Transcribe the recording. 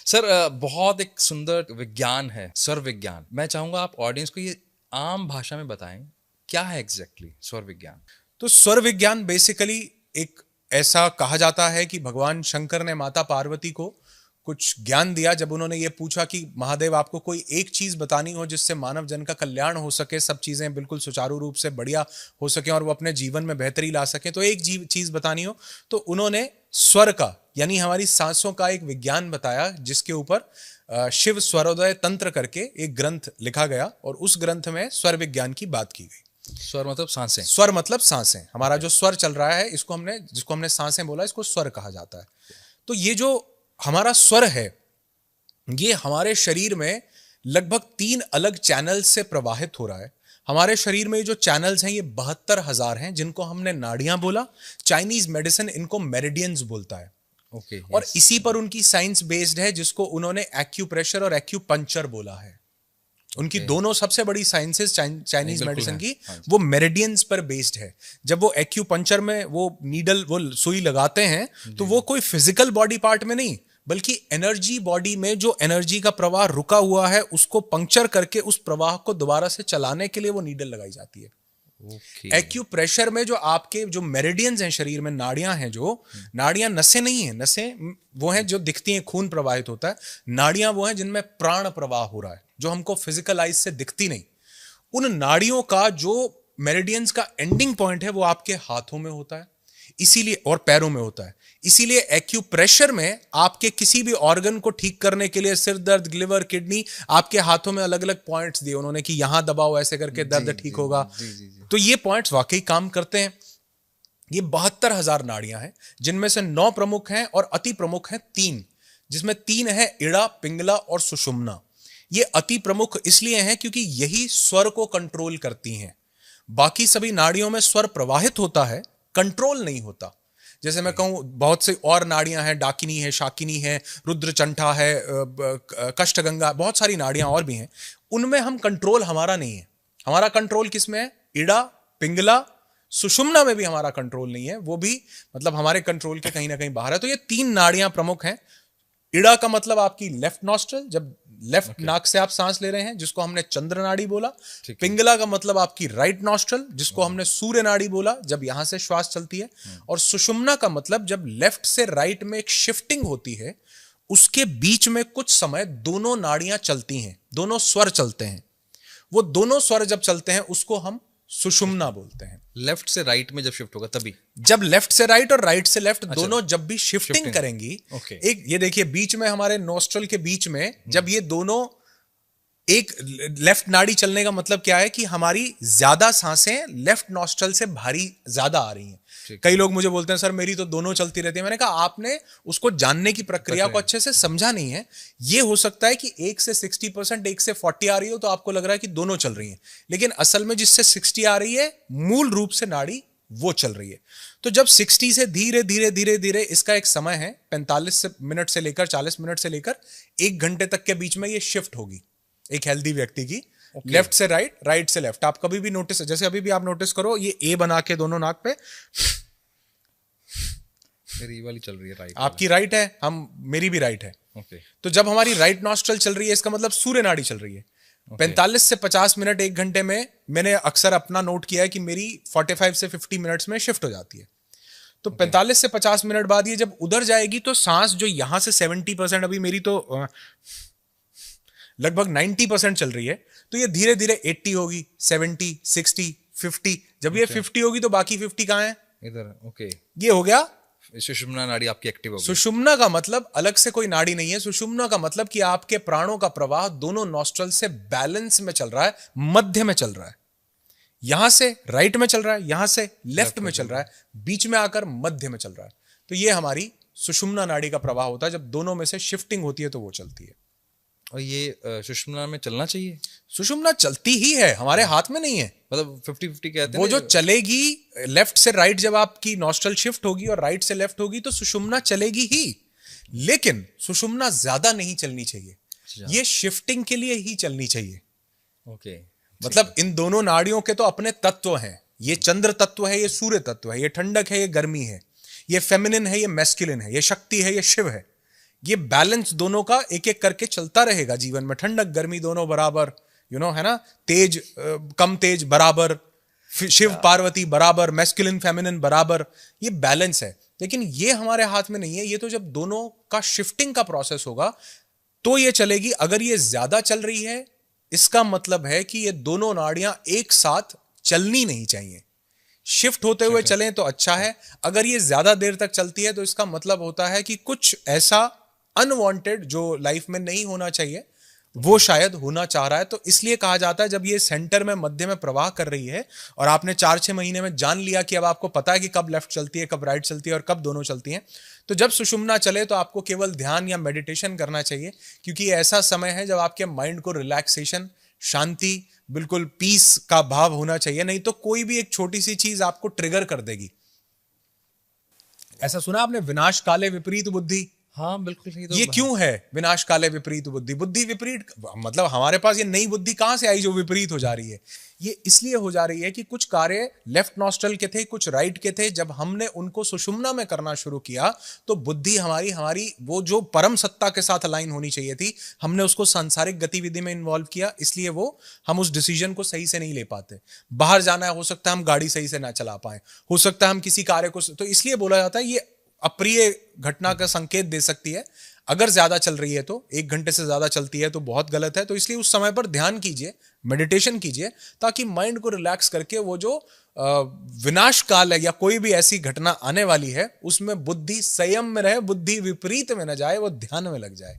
Sir बहुत एक सुंदर विज्ञान है स्वर विज्ञान। मैं चाहूंगा आप ऑडियंस को ये आम भाषा में बताएं, क्या है एग्जैक्टली स्वर विज्ञान। तो स्वर विज्ञान बेसिकली एक ऐसा कहा जाता है कि भगवान शंकर ने माता पार्वती को कुछ ज्ञान दिया जब उन्होंने ये पूछा कि महादेव आपको कोई एक चीज बतानी हो जिससे मानव जन का कल्याण हो सके, सब चीजें बिल्कुल सुचारू रूप से बढ़िया हो सके और वो अपने जीवन में बेहतरी ला सके, तो एक चीज बतानी हो तो उन्होंने स्वर का यानी हमारी सांसों का एक विज्ञान बताया, जिसके ऊपर शिव स्वरोदय तंत्र करके एक ग्रंथ लिखा गया और उस ग्रंथ में स्वर विज्ञान की बात की गई। स्वर मतलब सांसें। स्वर मतलब सांसें। हमारा जो स्वर चल रहा है जिसको हमने सांसें बोला, इसको स्वर कहा जाता है। तो ये जो हमारा स्वर है ये हमारे शरीर में लगभग 3 अलग चैनल से प्रवाहित हो रहा है। हमारे शरीर में जो चैनल्स हैं ये 72,000 हैं, जिनको हमने नाड़ियां बोला। चाइनीज मेडिसिन इनको मेरिडियंस बोलता है। ओके, और इसी पर उनकी साइंस बेस्ड है, जिसको उन्होंने एक्यूप्रेशर और एक्यूपंक्चर बोला है। उनकी दोनों सबसे बड़ी साइंसेस चाइनीज मेडिसिन की वो मेरिडियंस पर बेस्ड है। जब वो एक्यूपंक्चर में वो नीडल वो सुई लगाते हैं तो वो कोई फिजिकल बॉडी पार्ट में नहीं, बल्कि एनर्जी बॉडी में जो एनर्जी का प्रवाह रुका हुआ है उसको पंक्चर करके उस प्रवाह को दोबारा से चलाने के लिए वो नीडल लगाई जाती है। एक्यूप्रेशर में जो आपके जो मेरिडियंस हैं शरीर में, नाड़ियां हैं, जो नाड़ियां नसें नहीं है, नसें वो हैं जो दिखती हैं, खून प्रवाहित होता है। नाड़ियां वो हैं जिनमें प्राण प्रवाह हो रहा है, जो हमको फिजिकल आइज से दिखती नहीं। उन नाड़ियों का जो मेरिडियंस का एंडिंग पॉइंट है वो आपके हाथों में होता है, इसीलिए, और पैरों में होता है। इसीलिए एक्यूप्रेशर में आपके किसी भी ऑर्गन को ठीक करने के लिए, सिर दर्द, लिवर, किडनी, आपके हाथों में अलग अलग पॉइंट्स दिए उन्होंने कि यहां दबाओ, ऐसे करके दर्द ठीक होगा। तो ये पॉइंट्स वाकई काम करते हैं। ये 72,000 नाड़ियां हैं, जिनमें से 9 प्रमुख हैं और अति प्रमुख हैं 3, जिसमें 3 है इड़ा, पिंगला और सुषुम्ना। ये अति प्रमुख इसलिए हैं क्योंकि यही स्वर को कंट्रोल करती हैं। बाकी सभी नाड़ियों में स्वर प्रवाहित होता है, कंट्रोल नहीं होता। जैसे मैं कहूं बहुत से और नाड़ियां हैं, डाकिनी है, शाकिनी है, रुद्रचंठा है, कष्टगंगा, बहुत सारी नाड़ियां और भी हैं। उनमें हम कंट्रोल हमारा नहीं है। हमारा कंट्रोल किसमें है? इड़ा, पिंगला, सुषुम्ना में भी हमारा कंट्रोल नहीं है, वो भी मतलब हमारे कंट्रोल के कहीं ना कहीं बाहर है। तो ये 3 नाड़ियां प्रमुख हैं। इड़ा का मतलब आपकी लेफ्ट नॉस्ट्रल, जब लेफ्ट नाक से आप सांस ले रहे हैं, जिसको हमने चंद्र नाड़ी बोला। पिंगला का मतलब आपकी राइट नॉस्ट्रल, जिसको हमने सूर्य नाड़ी बोला, जब यहां से श्वास चलती है। और सुषुम्ना का मतलब जब लेफ्ट से राइट में एक शिफ्टिंग होती है, उसके बीच में कुछ समय दोनों नाड़ियां चलती हैं, दोनों स्वर चलते हैं। वो दोनों स्वर जब चलते हैं उसको हम सुषुम्ना बोलते हैं। लेफ्ट से राइट में जब शिफ्ट होगा तभी, जब लेफ्ट से राइट और राइट से लेफ्ट दोनों जब भी शिफ्टिंग करेंगी, एक ये देखिए बीच में हमारे नोस्ट्रल के बीच में जब ये दोनों एक लेफ्ट नाड़ी चलने का मतलब क्या है कि हमारी ज्यादा सांसें लेफ्ट नॉस्ट्रल से भारी ज्यादा आ रही हैं। कई लोग मुझे बोलते हैं सर मेरी तो दोनों चलती रहती है। मैंने कहा आपने उसको जानने की प्रक्रिया को अच्छे से समझा नहीं है। ये हो सकता है कि 1 से 60%, 1 से 40 आ रही हो तो आपको लग रहा है कि दोनों चल रही हैं, लेकिन असल में जिससे 60 आ रही है मूल रूप से नाड़ी वो चल रही है। तो जब 60 से धीरे धीरे धीरे धीरे, इसका एक समय है 45 मिनट से लेकर 40 मिनट से लेकर 1 घंटे तक के बीच में ये शिफ्ट होगी एक हेल्दी व्यक्ति की। लेफ्ट से राइट, राइट से लेफ्ट। आप कभी भी नोटिस, जैसे अभी भी आप नोटिस करो, ये ए बना के दोनों नाक पे, मेरी वाली चल रही है राइट, आपकी राइट है, मेरी भी राइट है। तो जब हमारी राइट नॉस्ट्रल चल रही है, इसका मतलब सूर्य नाड़ी चल रही है। 45 से 50 मिनट 1 घंटे में मैंने अक्सर अपना नोट किया है कि मेरी 45 से 50 मिनट्स में शिफ्ट हो जाती है। तो 45 से 50 मिनट बाद ये जब उधर जाएगी तो सांस जो यहां से 70%, अभी मेरी तो लगभग 90% चल रही है, तो ये धीरे धीरे 80 होगी, 70, 60, 50। जब ये 50 होगी तो बाकी 50 कहां है? इधर। ये हो गया सुषुम्ना नाड़ी आपकी एक्टिव होगी। सुषुम्ना का मतलब अलग से कोई नाड़ी नहीं है। सुषुम्ना का मतलब कि आपके प्राणों का प्रवाह दोनों नॉस्ट्रल से बैलेंस में चल रहा है, मध्य में चल रहा है। यहां से राइट में चल रहा है, यहां से लेफ्ट में चल रहा है, बीच में आकर मध्य में चल रहा है। तो ये हमारी सुषुम्ना नाड़ी का प्रवाह होता है। जब दोनों में से शिफ्टिंग होती है तो वो चलती है। और ये सुषुम्ना में चलना चाहिए? सुषुम्ना चलती ही है, हमारे हाथ में नहीं है। मतलब 50-50 कहते हैं वो जो चलेगी लेफ्ट से राइट, जब आपकी नॉस्ट्रल शिफ्ट होगी और राइट से लेफ्ट होगी तो सुषुम्ना चलेगी ही, लेकिन सुषुम्ना ज्यादा नहीं चलनी चाहिए। ये शिफ्टिंग के लिए ही चलनी चाहिए। मतलब इन दोनों नाड़ियों के तो अपने तत्व हैं। ये चंद्र तत्व है, ये सूर्य तत्व है, ये ठंडक है, ये गर्मी है, ये फेमिनिन है, ये मैस्कुलिन है, ये शक्ति है, ये शिव है। ये बैलेंस दोनों का एक एक करके चलता रहेगा जीवन में, ठंडक गर्मी दोनों बराबर, है ना, तेज कम तेज बराबर, शिव पार्वती बराबर, मैस्कुलिन फेमिनिन बराबर, ये बैलेंस है। लेकिन ये हमारे हाथ में नहीं है, ये तो जब दोनों का शिफ्टिंग का प्रोसेस होगा तो ये चलेगी। अगर ये ज्यादा चल रही है, इसका मतलब है कि ये दोनों नाड़ियां एक साथ चलनी नहीं चाहिए, शिफ्ट होते हुए चलें तो अच्छा है। अगर ये ज्यादा देर तक चलती है तो इसका मतलब होता है कि कुछ ऐसा अनवांटेड जो लाइफ में नहीं होना चाहिए वो शायद होना चाह रहा है। तो इसलिए कहा जाता है जब ये सेंटर में मध्य में प्रवाह कर रही है और आपने 4-6 महीने में जान लिया कि अब आपको पता है कि कब लेफ्ट चलती है, कब राइट चलती है और कब दोनों चलती हैं, तो जब सुषुम्ना चले तो आपको केवल ध्यान या मेडिटेशन करना चाहिए, क्योंकि ये ऐसा समय है जब आपके माइंड को रिलैक्सेशन, शांति, बिल्कुल पीस का भाव होना चाहिए। नहीं तो कोई भी एक छोटी सी चीज आपको ट्रिगर कर देगी। ऐसा सुना आपने, विनाश काले विपरीत बुद्धि? हाँ बिल्कुल सही। तो ये क्यों है विनाश काले विपरीत बुद्धि? बुद्धि विपरीत मतलब हमारे पास ये नई बुद्धि कहां से आई जो विपरीत हो जा रही है? ये इसलिए हो जा रही है कि कुछ कार्य लेफ्ट नॉस्ट्रल के थे, कुछ राइट के थे। जब हमने उनको सुषुम्ना में करना शुरू किया तो बुद्धि हमारी हमारी वो जो परम सत्ता के साथ अलाइन होनी चाहिए थी, हमने उसको सांसारिक गतिविधि में इन्वॉल्व किया, इसलिए वो हम उस डिसीजन को सही से नहीं ले पाते। बाहर जाना है, हो सकता है हम गाड़ी सही से ना चला पाए, हो सकता है हम किसी कार्य को, तो इसलिए बोला जाता है ये अप्रिय घटना का संकेत दे सकती है। अगर ज्यादा चल रही है तो 1 घंटे से ज्यादा चलती है तो बहुत गलत है। तो इसलिए उस समय पर ध्यान कीजिए, मेडिटेशन कीजिए, ताकि माइंड को रिलैक्स करके वो जो विनाश काल है या कोई भी ऐसी घटना आने वाली है उसमें बुद्धि संयम में रहे, बुद्धि विपरीत में न जाए, वो ध्यान में लग जाए।